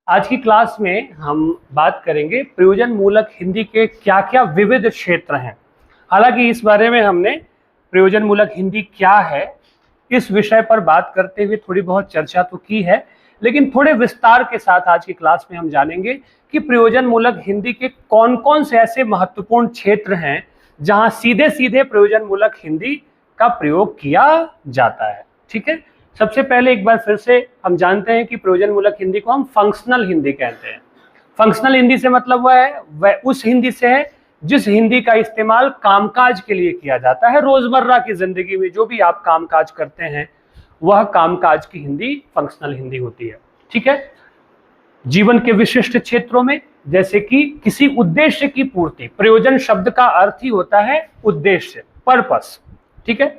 आज की क्लास में हम बात करेंगे प्रयोजन मूलक हिंदी के क्या क्या विविध क्षेत्र हैं। हालांकि इस बारे में हमने प्रयोजन मूलक हिंदी क्या है इस विषय पर बात करते हुए थोड़ी बहुत चर्चा तो की है, लेकिन थोड़े विस्तार के साथ आज की क्लास में हम जानेंगे कि प्रयोजन मूलक हिंदी के कौन कौन से ऐसे महत्वपूर्ण क्षेत्र हैं जहां सीधे सीधे प्रयोजन मूलक हिंदी का प्रयोग किया जाता है। ठीक है, सबसे पहले एक बार फिर से हम जानते हैं कि प्रयोजन मूलक हिंदी को हम फंक्शनल हिंदी कहते हैं। फंक्शनल हिंदी से मतलब वह उस हिंदी से है जिस हिंदी का इस्तेमाल कामकाज के लिए किया जाता है। रोजमर्रा की जिंदगी में जो भी आप कामकाज करते हैं वह कामकाज की हिंदी फंक्शनल हिंदी होती है। ठीक है, जीवन के विशिष्ट क्षेत्रों में जैसे कि किसी उद्देश्य की पूर्ति, प्रयोजन शब्द का अर्थ ही होता है उद्देश्य, पर्पस। ठीक है,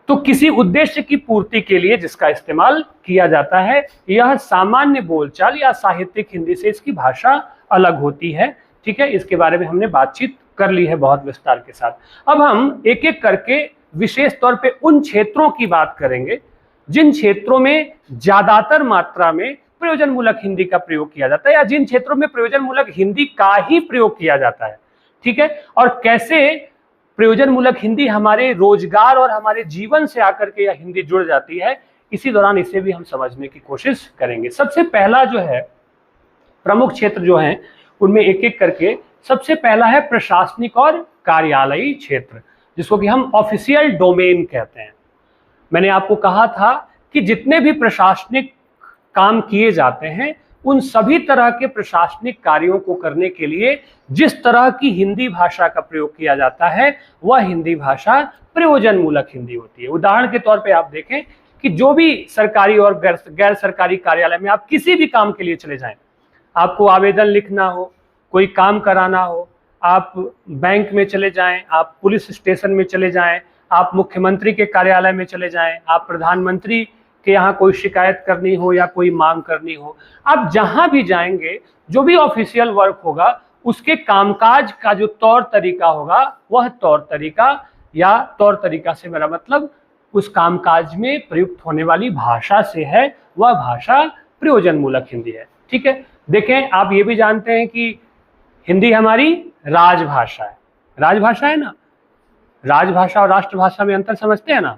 तो किसी उद्देश्य की पूर्ति के लिए जिसका इस्तेमाल किया जाता है, यह सामान्य बोलचाल या साहित्यिक हिंदी से इसकी भाषा अलग होती है। ठीक है, इसके बारे में हमने बातचीत कर ली है बहुत विस्तार के साथ। अब हम एक एक करके विशेष तौर पे उन क्षेत्रों की बात करेंगे जिन क्षेत्रों में ज्यादातर मात्रा में प्रयोजन मूलक हिंदी का प्रयोग किया जाता है या जिन क्षेत्रों में प्रयोजन मूलक हिंदी का ही प्रयोग किया जाता है। ठीक है, और कैसे प्रयोजन मूलक हिंदी हमारे रोजगार और हमारे जीवन से आकर के यह हिंदी जुड़ जाती है, इसी दौरान इसे भी हम समझने की कोशिश करेंगे। सबसे पहला जो है प्रमुख क्षेत्र जो है उनमें एक एक करके सबसे पहला है प्रशासनिक और कार्यालयी क्षेत्र, जिसको कि हम ऑफिशियल डोमेन कहते हैं। मैंने आपको कहा था कि जितने भी प्रशासनिक काम किए जाते हैं उन सभी तरह के प्रशासनिक कार्यों को करने के लिए जिस तरह की हिंदी भाषा का प्रयोग किया जाता है वह हिंदी भाषा प्रयोजन मूलक हिंदी होती है। उदाहरण के तौर पे आप देखें कि जो भी सरकारी और गैर सरकारी कार्यालय में आप किसी भी काम के लिए चले जाएं, आपको आवेदन लिखना हो, कोई काम कराना हो, आप बैंक में चले जाएं, आप पुलिस स्टेशन में चले जाएं, आप मुख्यमंत्री के कार्यालय में चले जाएं, आप प्रधानमंत्री कि यहाँ कोई शिकायत करनी हो या कोई मांग करनी हो, आप जहां भी जाएंगे जो भी ऑफिशियल वर्क होगा उसके कामकाज का जो तौर तरीका होगा वह तौर तरीका या तौर तरीका से मेरा मतलब उस कामकाज में प्रयुक्त होने वाली भाषा से है, वह भाषा प्रयोजन मूलक हिंदी है। ठीक है, देखें आप ये भी जानते हैं कि हिंदी हमारी राजभाषा है। राजभाषा है ना, राजभाषा और राष्ट्रभाषा में अंतर समझते हैं ना,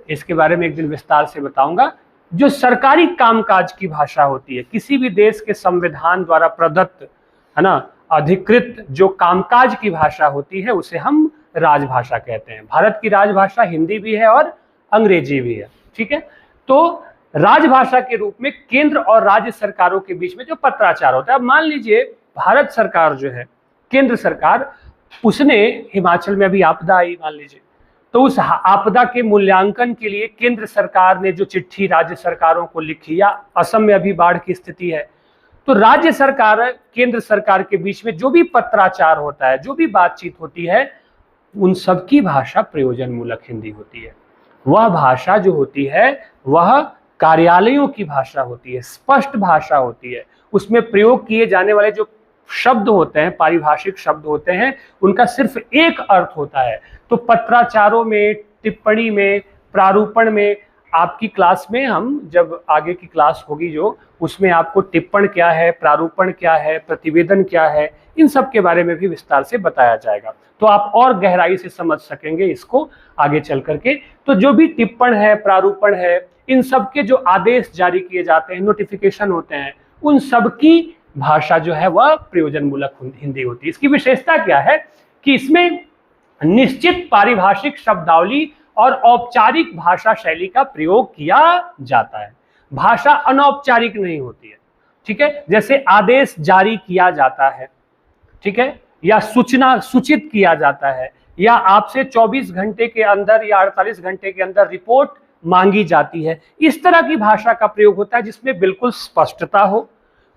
इसके बारे में एक दिन विस्तार से बताऊंगा। जो सरकारी कामकाज की भाषा होती है, किसी भी देश के संविधान द्वारा प्रदत्त है ना अधिकृत जो कामकाज की भाषा होती है उसे हम राजभाषा कहते हैं। भारत की राजभाषा हिंदी भी है और अंग्रेजी भी है। ठीक है, तो राजभाषा के रूप में केंद्र और राज्य सरकारों के बीच में जो पत्राचार होता है, अब मान लीजिए भारत सरकार जो है, केंद्र सरकार, उसने हिमाचल में अभी आपदा आई मान लीजिए, तो उस आपदा के मूल्यांकन के लिए केंद्र सरकार ने जो चिट्ठी राज्य सरकारों को लिखी, या असम में अभी बाढ़ की स्थिति है, तो राज्य सरकार केंद्र सरकार के बीच में जो भी पत्राचार होता है, जो भी बातचीत होती है, उन सब की भाषा प्रयोजन मूलक हिंदी होती है। वह भाषा जो होती है वह कार्यालयों की भाषा होती है, स्पष्ट भाषा होती है। उसमें प्रयोग किए जाने वाले जो शब्द होते हैं, पारिभाषिक शब्द होते हैं, उनका सिर्फ एक अर्थ होता है। तो पत्राचारों में, टिप्पणी में, प्रारूपण में, आपकी क्लास में हम जब आगे की क्लास होगी जो, उसमें आपको टिप्पण क्या है, प्रारूपण क्या है, प्रतिवेदन क्या है, इन सब के बारे में भी विस्तार से बताया जाएगा, तो आप और गहराई से समझ सकेंगे इसको आगे चल करके। तो जो भी टिप्पण है, प्रारूपण है, इन सब के जो आदेश जारी किए जाते हैं, नोटिफिकेशन होते हैं, उन सब की भाषा जो है वह प्रयोजन मूलक हिंदी होती है। इसकी विशेषता क्या है कि इसमें निश्चित पारिभाषिक शब्दावली और औपचारिक भाषा शैली का प्रयोग किया जाता है। भाषा अनौपचारिक नहीं होती है। ठीक है, जैसे आदेश जारी किया जाता है, ठीक है, या सूचना सूचित किया जाता है, या आपसे 24 घंटे के अंदर या 48 घंटे के अंदर रिपोर्ट मांगी जाती है, इस तरह की भाषा का प्रयोग होता है जिसमें बिल्कुल स्पष्टता हो,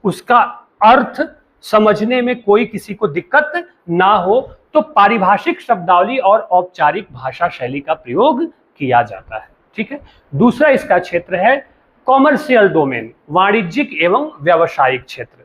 उसका अर्थ समझने में कोई किसी को दिक्कत ना हो, तो पारिभाषिक शब्दावली और औपचारिक भाषा शैली का प्रयोग किया जाता है। ठीक है, दूसरा इसका क्षेत्र है कॉमर्शियल डोमेन, वाणिज्यिक एवं व्यावसायिक क्षेत्र।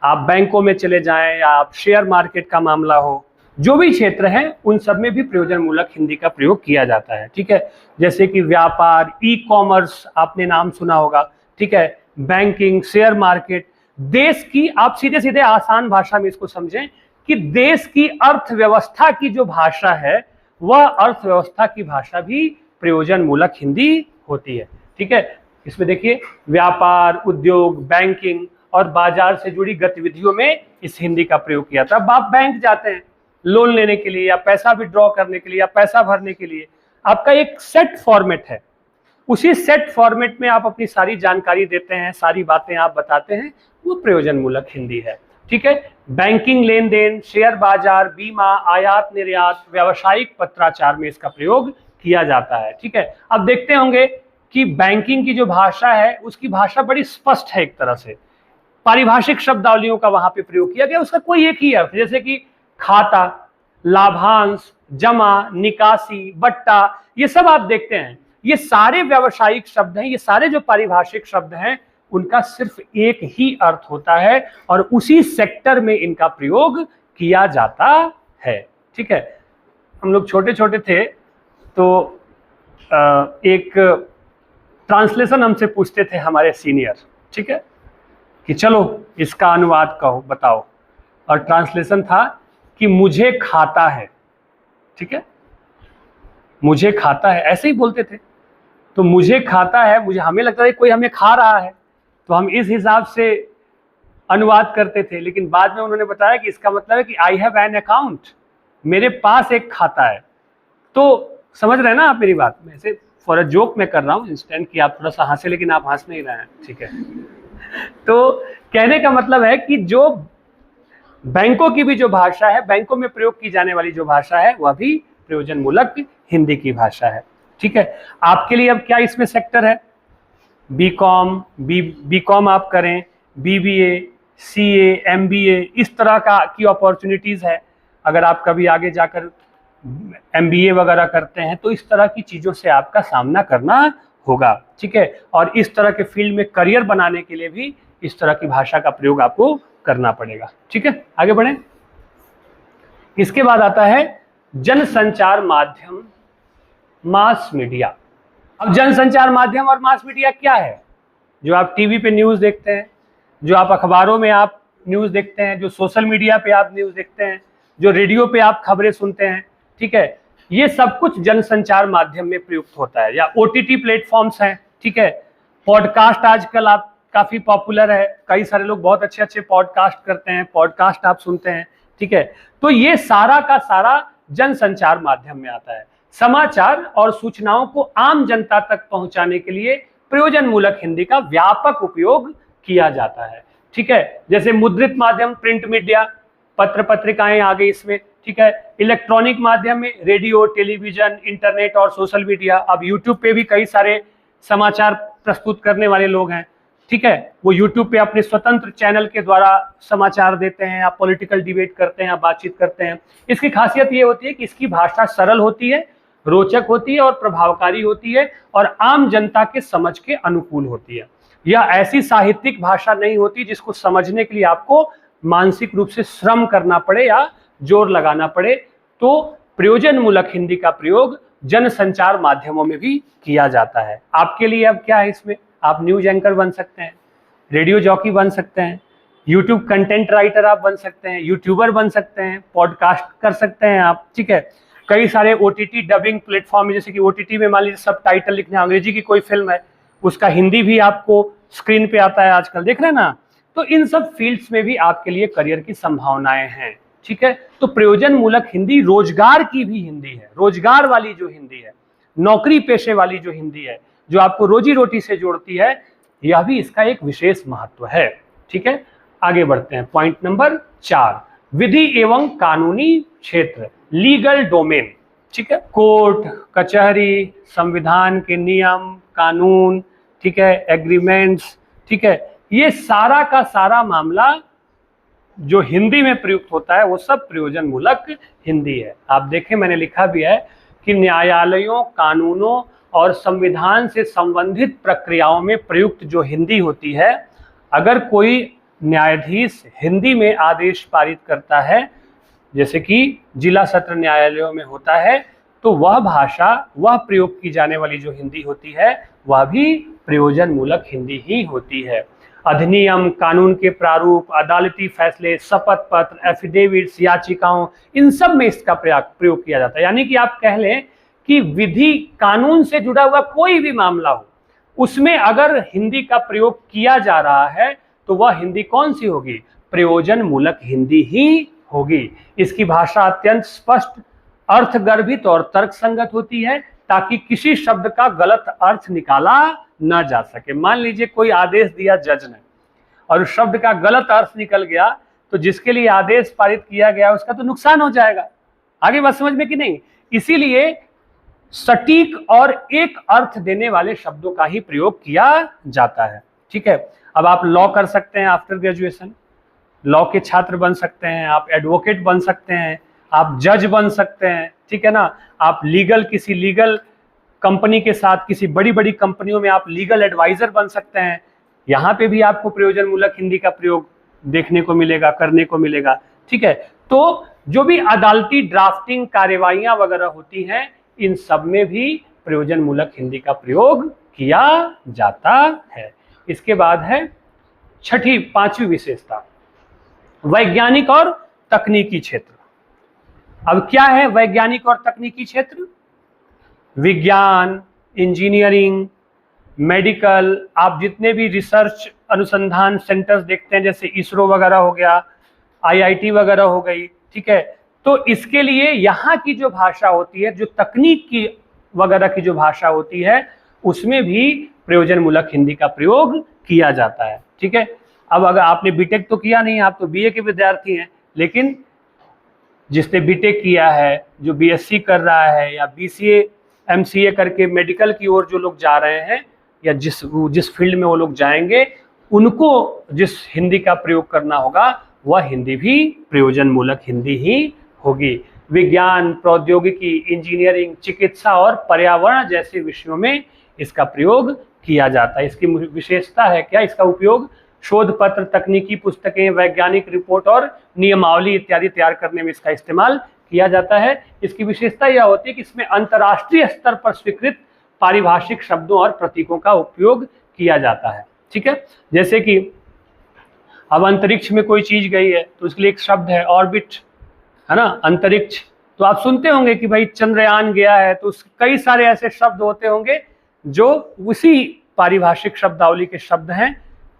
आप बैंकों में चले जाएं या आप शेयर मार्केट का मामला हो, जो भी क्षेत्र है उन सब में भी प्रयोजन मूलक हिंदी का प्रयोग किया जाता है। ठीक है, जैसे कि व्यापार, ई कॉमर्स आपने नाम सुना होगा, ठीक है, बैंकिंग, शेयर मार्केट, देश की, आप सीधे सीधे आसान भाषा में इसको समझें कि देश की अर्थव्यवस्था की जो भाषा है वह अर्थव्यवस्था की भाषा भी प्रयोजन मूलक हिंदी होती है। ठीक है, इसमें देखिए व्यापार, उद्योग, बैंकिंग और बाजार से जुड़ी गतिविधियों में इस हिंदी का प्रयोग किया था। अब आप बैंक जाते हैं लोन लेने के लिए या पैसा विड्रॉ करने के लिए या पैसा भरने के लिए, आपका एक सेट फॉर्मेट है, उसी सेट फॉर्मेट में आप अपनी सारी जानकारी देते हैं, सारी बातें आप बताते हैं, वो प्रयोजन मूलक हिंदी है। ठीक है, बैंकिंग लेन देन, शेयर बाजार, बीमा, आयात निर्यात, व्यावसायिक पत्राचार में इसका प्रयोग किया जाता है। ठीक है, अब देखते होंगे कि बैंकिंग की जो भाषा है उसकी भाषा बड़ी स्पष्ट है, एक तरह से पारिभाषिक शब्दावलियों का वहां पे प्रयोग किया गया, उसका कोई एक ही अर्थ, जैसे कि खाता, लाभांश, जमा, निकासी, बट्टा, ये सब आप देखते हैं, ये सारे व्यावसायिक शब्द हैं, ये सारे जो पारिभाषिक शब्द हैं उनका सिर्फ एक ही अर्थ होता है और उसी सेक्टर में इनका प्रयोग किया जाता है। ठीक है, हम लोग छोटे छोटे थे तो एक ट्रांसलेशन हमसे पूछते थे हमारे सीनियर, ठीक है, कि चलो इसका अनुवाद कहो, बताओ, और ट्रांसलेशन था कि मुझे खाता है। ठीक है, मुझे खाता है, ऐसे ही बोलते थे। तो मुझे खाता है, मुझे, हमें लगता था कोई हमें खा रहा है, तो हम इस हिसाब से अनुवाद करते थे, लेकिन बाद में उन्होंने बताया कि इसका मतलब है कि आई हैव एन अकाउंट, मेरे पास एक खाता है। तो समझ रहे हैं ना आप मेरी बात? मैं ऐसे फॉर अ जोक में कर रहा हूँ इंस्टेंट कि आप थोड़ा सा हंसे, लेकिन आप हंस नहीं रहे हैं। ठीक है, तो कहने का मतलब है कि जो बैंकों की भी जो भाषा है, बैंकों में प्रयोग की जाने वाली जो भाषा है, वह भी प्रयोजन मूलक हिंदी की भाषा है। ठीक है, आपके लिए अब क्या इसमें सेक्टर है? बीकॉम आप करें, बीबीए, सीए, एमबीए, इस तरह की अपॉर्चुनिटीज है। अगर आप कभी आगे जाकर एमबीए वगैरह करते हैं तो इस तरह की चीज़ों से आपका सामना करना होगा। ठीक है, और इस तरह के फील्ड में करियर बनाने के लिए भी इस तरह की भाषा का प्रयोग आपको करना पड़ेगा। ठीक है, आगे बढ़ें। इसके बाद आता है जनसंचार माध्यम, मास मीडिया। अब जनसंचार माध्यम और मास मीडिया क्या है? जो आप टीवी पे न्यूज़ देखते हैं, जो आप अखबारों में आप न्यूज़ देखते हैं, जो सोशल मीडिया पे आप न्यूज़ देखते हैं, जो रेडियो पे आप खबरें सुनते हैं, ठीक है, ये सब कुछ जनसंचार माध्यम में प्रयुक्त होता है। या ओटीटी प्लेटफॉर्म्स हैं, ठीक है, पॉडकास्ट आजकल आप काफ़ी पॉपुलर है, कई सारे लोग बहुत अच्छे अच्छे पॉडकास्ट करते हैं, पॉडकास्ट आप सुनते हैं। ठीक है, तो ये सारा का सारा जनसंचार माध्यम में आता है। समाचार और सूचनाओं को आम जनता तक पहुंचाने के लिए प्रयोजन मूलक हिंदी का व्यापक उपयोग किया जाता है। ठीक है, जैसे मुद्रित माध्यम, प्रिंट मीडिया, पत्र पत्रिकाएं आ गई इसमें। ठीक है, इलेक्ट्रॉनिक माध्यम में रेडियो, टेलीविजन, इंटरनेट और सोशल मीडिया। अब यूट्यूब पे भी कई सारे समाचार प्रस्तुत करने वाले लोग हैं। ठीक है, वो यूट्यूब पे अपने स्वतंत्र चैनल के द्वारा समाचार देते हैं, आप पॉलिटिकल डिबेट करते हैं, आप बातचीत करते हैं। इसकी खासियत ये होती है कि इसकी भाषा सरल होती है, रोचक होती है और प्रभावकारी होती है और आम जनता के समझ के अनुकूल होती है। यह ऐसी साहित्यिक भाषा नहीं होती जिसको समझने के लिए आपको मानसिक रूप से श्रम करना पड़े या जोर लगाना पड़े। तो प्रयोजन मूलक हिंदी का प्रयोग जनसंचार माध्यमों में भी किया जाता है। आपके लिए अब क्या है इसमें? आप न्यूज एंकर बन सकते हैं, रेडियो जॉकी बन सकते हैं, यूट्यूब कंटेंट राइटर आप बन सकते हैं, यूट्यूबर बन सकते हैं, पॉडकास्ट कर सकते हैं आप। ठीक है, कई सारे ओटीटी डबिंग प्लेटफॉर्म, जैसे कि ओटीटी में मान लीजिए सब टाइटल लिखने, अंग्रेजी की कोई फिल्म है उसका हिंदी भी आपको स्क्रीन पे आता है आजकल, देख रहे हैं ना। तो इन सब फील्ड्स में भी आपके लिए करियर की संभावनाएं हैं। ठीक है, तो प्रयोजन मूलक हिंदी रोजगार की भी हिंदी है, रोजगार वाली जो हिंदी है, नौकरी पेशे वाली जो हिंदी है, जो आपको रोजी रोटी से जोड़ती है, यह भी इसका एक विशेष महत्व है। ठीक है, आगे बढ़ते हैं। पॉइंट नंबर 4, विधि एवं कानूनी क्षेत्र, लीगल डोमेन। ठीक है, कोर्ट कचहरी, संविधान के नियम कानून, ठीक है, एग्रीमेंट्स, ठीक है, ये सारा का सारा मामला जो हिंदी में प्रयुक्त होता है वो सब प्रयोजन मूलक हिंदी है। आप देखें, मैंने लिखा भी है कि न्यायालयों, कानूनों और संविधान से संबंधित प्रक्रियाओं में प्रयुक्त जो हिंदी होती है, अगर कोई न्यायाधीश हिंदी में आदेश पारित करता है, जैसे कि जिला सत्र न्यायालयों में होता है, तो वह भाषा, वह प्रयोग की जाने वाली जो हिंदी होती है, वह भी प्रयोजन मूलक हिंदी ही होती है। अधिनियम, कानून के प्रारूप, अदालती फैसले, शपथ पत्र, एफिडेविट्स, याचिकाओं, इन सब में इसका प्रयोग किया जाता है। यानी कि आप कह लें कि विधि कानून से जुड़ा हुआ कोई भी मामला हो, उसमें अगर हिंदी का प्रयोग किया जा रहा है तो वह हिंदी कौन सी होगी? प्रयोजन मूलक हिंदी ही होगी। इसकी भाषा अत्यंत स्पष्ट, अर्थगर्भित और तर्कसंगत होती है, ताकि किसी शब्द का गलत अर्थ निकाला ना जा सके। मान लीजिए कोई आदेश दिया जज ने और उस शब्द का गलत अर्थ निकल गया, तो जिसके लिए आदेश पारित किया गया उसका तो नुकसान हो जाएगा। आगे बात समझ में कि नहीं? इसीलिए सटीक और एक अर्थ देने वाले शब्दों का ही प्रयोग किया जाता है। ठीक है, अब आप लॉ कर सकते हैं आफ्टर ग्रेजुएशन, लॉ के छात्र बन सकते हैं, आप एडवोकेट बन सकते हैं, आप जज बन सकते हैं, ठीक है ना। आप किसी लीगल कंपनी के साथ, किसी बड़ी बड़ी कंपनियों में आप लीगल एडवाइजर बन सकते हैं। यहाँ पे भी आपको प्रयोजन मूलक हिंदी का प्रयोग देखने को मिलेगा, करने को मिलेगा। ठीक है, तो जो भी अदालती ड्राफ्टिंग कार्यवाहियां वगैरह होती हैं, इन सब में भी प्रयोजन मूलक हिंदी का प्रयोग किया जाता है। इसके बाद है पांचवी विशेषता, वैज्ञानिक और तकनीकी क्षेत्र। अब क्या है वैज्ञानिक और तकनीकी क्षेत्र? विज्ञान, इंजीनियरिंग, मेडिकल, आप जितने भी रिसर्च अनुसंधान सेंटर्स देखते हैं, जैसे इसरो वगैरह हो गया, आईआईटी वगैरह हो गई, ठीक है, तो इसके लिए यहाँ की जो भाषा होती है, जो तकनीक की वगैरह की जो भाषा होती है, उसमें भी प्रयोजन मूलक हिंदी का प्रयोग किया जाता है। ठीक है, अब अगर आपने बीटेक तो किया नहीं, आप तो बीए के विद्यार्थी हैं, लेकिन जिसने बीटेक किया है, जो बीएससी कर रहा है, या बीसीए एमसीए करके मेडिकल की ओर जो लोग जा रहे हैं, या जिस फील्ड में वो लोग जाएंगे, उनको जिस हिंदी का प्रयोग करना होगा वह हिंदी भी प्रयोजन मूलक हिंदी ही होगी। विज्ञान, प्रौद्योगिकी, इंजीनियरिंग, चिकित्सा और पर्यावरण जैसे विषयों में इसका प्रयोग किया जाता है। इसकी विशेषता है क्या? इसका उपयोग शोध पत्र, तकनीकी पुस्तकें, वैज्ञानिक रिपोर्ट और नियमावली इत्यादि तैयार करने में इसका इस्तेमाल किया जाता है। इसकी विशेषता यह होती है कि इसमें अंतर्राष्ट्रीय स्तर पर स्वीकृत पारिभाषिक शब्दों और प्रतीकों का उपयोग किया जाता है। ठीक है, जैसे कि अब अंतरिक्ष में कोई चीज गई है तो उसके लिए एक शब्द है ऑर्बिट, है ना, अंतरिक्ष। तो आप सुनते होंगे कि भाई चंद्रयान गया है, तो कई सारे ऐसे शब्द होते होंगे जो उसी पारिभाषिक शब्दावली के शब्द हैं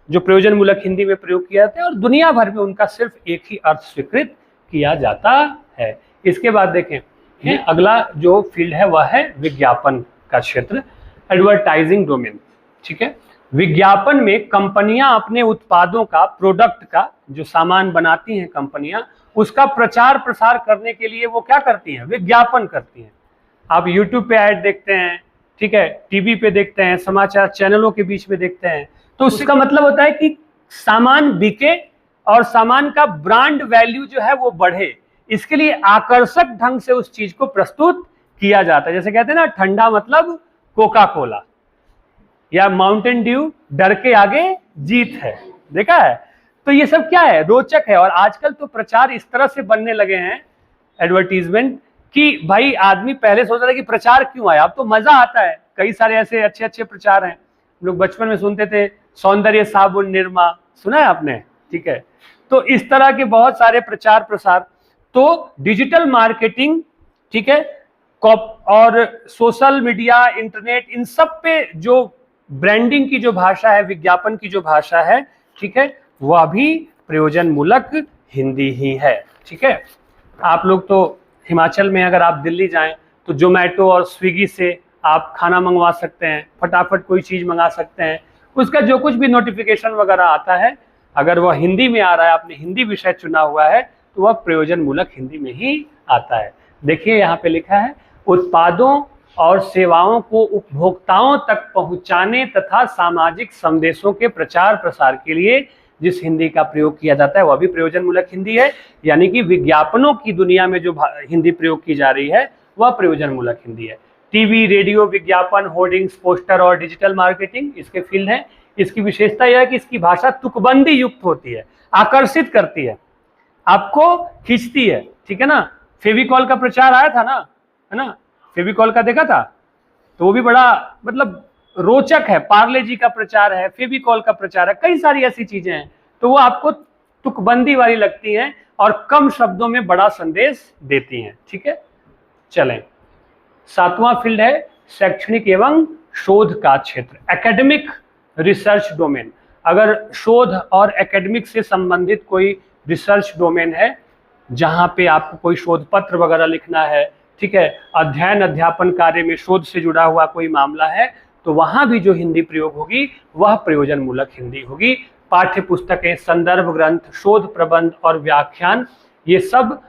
जो प्रयोजन मूलक हिंदी में प्रयोग किया जाता है, और दुनिया भर में उनका सिर्फ एक ही अर्थ स्वीकृत किया जाता है। इसके बाद देखें, अगला जो फील्ड है वह है विज्ञापन का क्षेत्र, एडवर्टाइजिंग डोमेन। ठीक है, विज्ञापन में कंपनियां अपने उत्पादों का, प्रोडक्ट का, जो सामान बनाती हैं कंपनियां, उसका प्रचार प्रसार करने के लिए वो क्या करती हैं? विज्ञापन करती हैं। आप यूट्यूब पे ऐड देखते हैं, ठीक है, टीवी पे देखते हैं, समाचार चैनलों के बीच में देखते हैं, तो उसका मतलब होता है कि सामान बिके और सामान का ब्रांड वैल्यू जो है वो बढ़े। इसके लिए आकर्षक ढंग से उस चीज को प्रस्तुत किया जाता है। जैसे कहते हैं ना, ठंडा मतलब कोका कोला, या माउंटेन ड्यू डर के आगे जीत है, देखा है। तो ये सब क्या है? रोचक है। और आजकल तो प्रचार इस तरह से बनने लगे हैं, एडवर्टीजमेंट, कि भाई आदमी पहले सोच रहा है कि प्रचार क्यों आया, अब तो मजा आता है। कई सारे ऐसे अच्छे अच्छे प्रचार हैं, हम लोग बचपन में सुनते थे, सौंदर्य साबुन निरमा, सुना है आपने? ठीक है, तो इस तरह के बहुत सारे प्रचार प्रसार। तो डिजिटल मार्केटिंग, ठीक है, और सोशल मीडिया, इंटरनेट, इन सब पे जो ब्रांडिंग की जो भाषा है, विज्ञापन की जो भाषा है, ठीक है, वह भी प्रयोजन मूलक हिंदी ही है। ठीक है, आप लोग तो हिमाचल में अगर आप दिल्ली जाएं तो जोमेटो और स्विगी से आप खाना मंगवा सकते हैं, फटाफट कोई चीज़ मंगा सकते हैं। उसका जो कुछ भी नोटिफिकेशन वगैरह आता है, अगर वह हिंदी में आ रहा है, आपने हिंदी विषय चुना हुआ है, तो वह प्रयोजन मूलक हिंदी में ही आता है। देखिए यहाँ पे लिखा है, उत्पादों और सेवाओं को उपभोक्ताओं तक पहुंचाने तथा सामाजिक संदेशों के प्रचार प्रसार के लिए जिस हिंदी का प्रयोग किया जाता है वह भी प्रयोजन मूलक हिंदी है। यानी कि विज्ञापनों की दुनिया में जो हिंदी प्रयोग की जा रही है वह प्रयोजन मूलक हिंदी है। टीवी, रेडियो, विज्ञापन, होर्डिंग्स, पोस्टर और डिजिटल मार्केटिंग इसके फील्ड हैं। इसकी विशेषता यह है कि इसकी भाषा तुकबंदी युक्त होती है, आकर्षित करती है, आपको खींचती है। ठीक है ना, फेविकॉल का प्रचार आया था ना, है ना, फेविकॉल का देखा था, तो वो भी बड़ा मतलब रोचक है, पार्ले जी का प्रचार है, फेविकॉल का प्रचार है, कई सारी ऐसी चीजें हैं, तो वो आपको तुकबंदी वाली लगती हैं और कम शब्दों में बड़ा संदेश देती हैं। ठीक है, चलें। 7वां फील्ड है शैक्षणिक एवं शोध का क्षेत्र, एकेडमिक रिसर्च डोमेन। अगर शोध और एकेडमिक से संबंधित कोई रिसर्च डोमेन है जहां पे आपको कोई शोध पत्र वगैरह लिखना है, ठीक है, अध्ययन अध्यापन कार्य में शोध से जुड़ा हुआ कोई मामला है, तो वहां भी जो हिंदी प्रयोग होगी वह प्रयोजन मूलक हिंदी होगी। पाठ्य पुस्तकें, संदर्भ ग्रंथ, शोध प्रबंध और व्याख्यान, ये सब,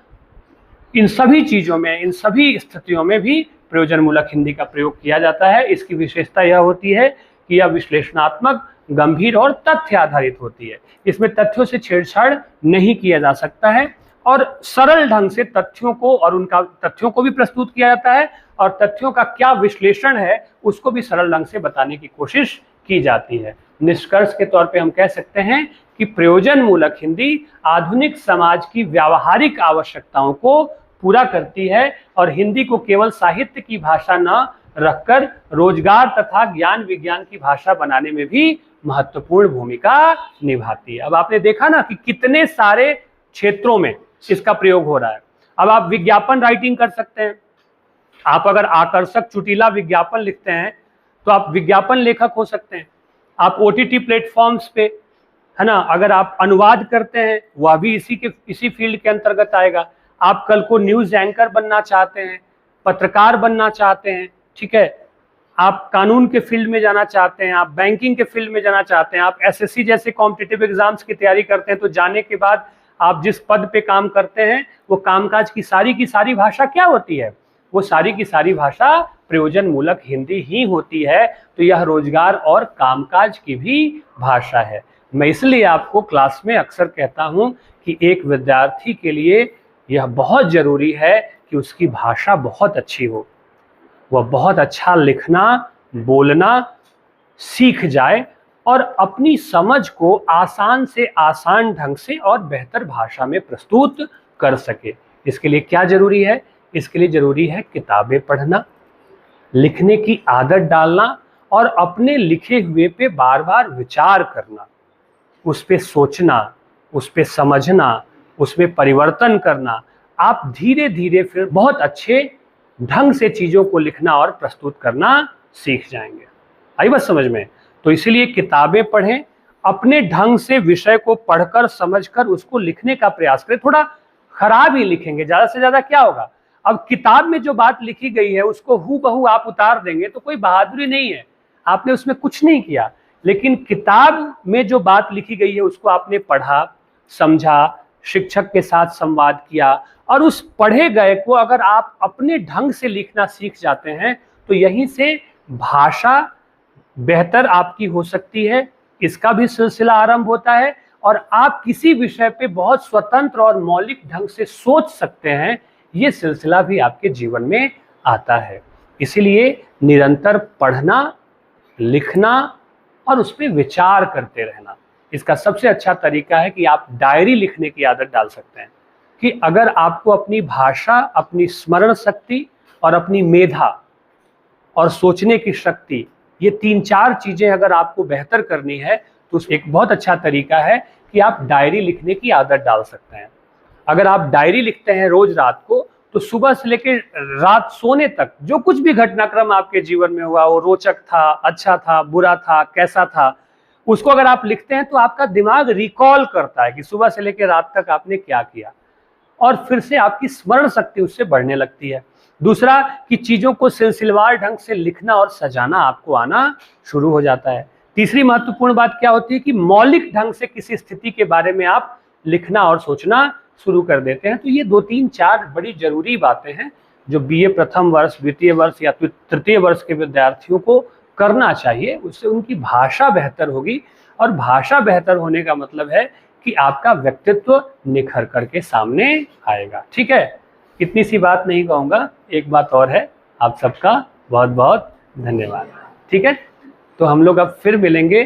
इन सभी चीजों में, इन सभी स्थितियों में भी प्रयोजन मूलक हिंदी का प्रयोग किया जाता है। इसकी विशेषता यह होती है कि यह विश्लेषणात्मक, गंभीर और तथ्य आधारित होती है। इसमें तथ्यों से छेड़छाड़ नहीं किया जा सकता है और सरल ढंग से तथ्यों को भी प्रस्तुत किया जाता है और तथ्यों का क्या विश्लेषण है उसको भी सरल ढंग से बताने की कोशिश की जाती है। निष्कर्ष के तौर पे हम कह सकते हैं कि प्रयोजन मूलक हिंदी आधुनिक समाज की व्यावहारिक आवश्यकताओं को पूरा करती है और हिंदी को केवल साहित्य की भाषा न रखकर रोजगार तथा ज्ञान विज्ञान की भाषा बनाने में भी महत्वपूर्ण भूमिका निभाती है। अब आपने देखा ना कि कितने सारे क्षेत्रों में इसका प्रयोग हो रहा है। अब आप विज्ञापन राइटिंग कर सकते हैं, आप अगर आकर्षक चुटीला विज्ञापन लिखते हैं तो आप विज्ञापन लेखक हो सकते हैं। आप OTT प्लेटफॉर्म्स पे, है ना, अगर आप अनुवाद करते हैं वह भी इसी फील्ड के अंतर्गत आएगा। आप कल को न्यूज एंकर बनना चाहते हैं, पत्रकार बनना चाहते हैं, ठीक है, आप कानून के फील्ड में जाना चाहते हैं, आप बैंकिंग के फील्ड में जाना चाहते हैं, आप SSC जैसे कॉम्पिटिटिव एग्जाम्स की तैयारी करते हैं, तो जाने के बाद आप जिस पद पे काम करते हैं वो कामकाज की सारी भाषा क्या होती है, वो सारी की सारी भाषा प्रयोजन मूलक हिंदी ही होती है। तो यह रोजगार और कामकाज की भी भाषा है। मैं इसलिए आपको क्लास में अक्सर कहता हूं कि एक विद्यार्थी के लिए यह बहुत जरूरी है कि उसकी भाषा बहुत अच्छी हो, वह बहुत अच्छा लिखना बोलना सीख जाए और अपनी समझ को आसान से आसान ढंग से और बेहतर भाषा में प्रस्तुत कर सके। इसके लिए क्या जरूरी है? इसके लिए जरूरी है किताबें पढ़ना, लिखने की आदत डालना और अपने लिखे हुए पे बार बार विचार करना, उस पे सोचना, उस पे समझना, उसमें परिवर्तन करना। आप धीरे धीरे फिर बहुत अच्छे ढंग से चीज़ों को लिखना और प्रस्तुत करना सीख जाएंगे। आई बात समझ में? तो इसीलिए किताबें पढ़ें, अपने ढंग से विषय को पढ़कर समझकर उसको लिखने का प्रयास करें। थोड़ा खराब ही लिखेंगे, ज़्यादा से ज़्यादा क्या होगा? अब किताब में जो बात लिखी गई है उसको हूबहू आप उतार देंगे तो कोई बहादुरी नहीं है, आपने उसमें कुछ नहीं किया। लेकिन किताब में जो बात लिखी गई है उसको आपने पढ़ा, समझा, शिक्षक के साथ संवाद किया और उस पढ़े गए को अगर आप अपने ढंग से लिखना सीख जाते हैं तो यहीं से भाषा बेहतर आपकी हो सकती है। इसका भी सिलसिला आरंभ होता है और आप किसी विषय पे बहुत स्वतंत्र और मौलिक ढंग से सोच सकते हैं। ये सिलसिला भी आपके जीवन में आता है। इसीलिए निरंतर पढ़ना, लिखना और उस पर विचार करते रहना। इसका सबसे अच्छा तरीका है कि आप डायरी लिखने की आदत डाल सकते हैं कि अगर आपको अपनी भाषा, अपनी स्मरण शक्ति और अपनी मेधा और सोचने की शक्ति, ये 3-4 चीजें अगर आपको बेहतर करनी है तो एक बहुत अच्छा तरीका है कि आप डायरी लिखने की आदत डाल सकते हैं। अगर आप डायरी लिखते हैं रोज रात को तो सुबह से लेकर रात सोने तक जो कुछ भी घटनाक्रम आपके जीवन में हुआ, वो रोचक था, अच्छा था, बुरा था, कैसा था, उसको अगर आप लिखते हैं तो आपका दिमाग रिकॉल करता है कि सुबह से लेकर रात तक आपने क्या किया और फिर से आपकी स्मरण शक्ति उससे बढ़ने लगती है। दूसरा कि चीजों को सिलसिलेवार ढंग से लिखना और सजाना आपको आना शुरू हो जाता है। तीसरी महत्वपूर्ण बात क्या होती है कि मौलिक ढंग से किसी स्थिति के बारे में आप लिखना और सोचना शुरू कर देते हैं। तो ये 2-3-4 बड़ी जरूरी बातें हैं जो BA प्रथम वर्ष, द्वितीय वर्ष या तृतीय वर्ष के विद्यार्थियों को करना चाहिए। उससे उनकी भाषा बेहतर होगी और भाषा बेहतर होने का मतलब है कि आपका व्यक्तित्व निखर करके सामने आएगा। ठीक है, इतनी सी बात नहीं कहूँगा, एक बात और है। आप सबका बहुत बहुत धन्यवाद। ठीक है, तो हम लोग अब फिर मिलेंगे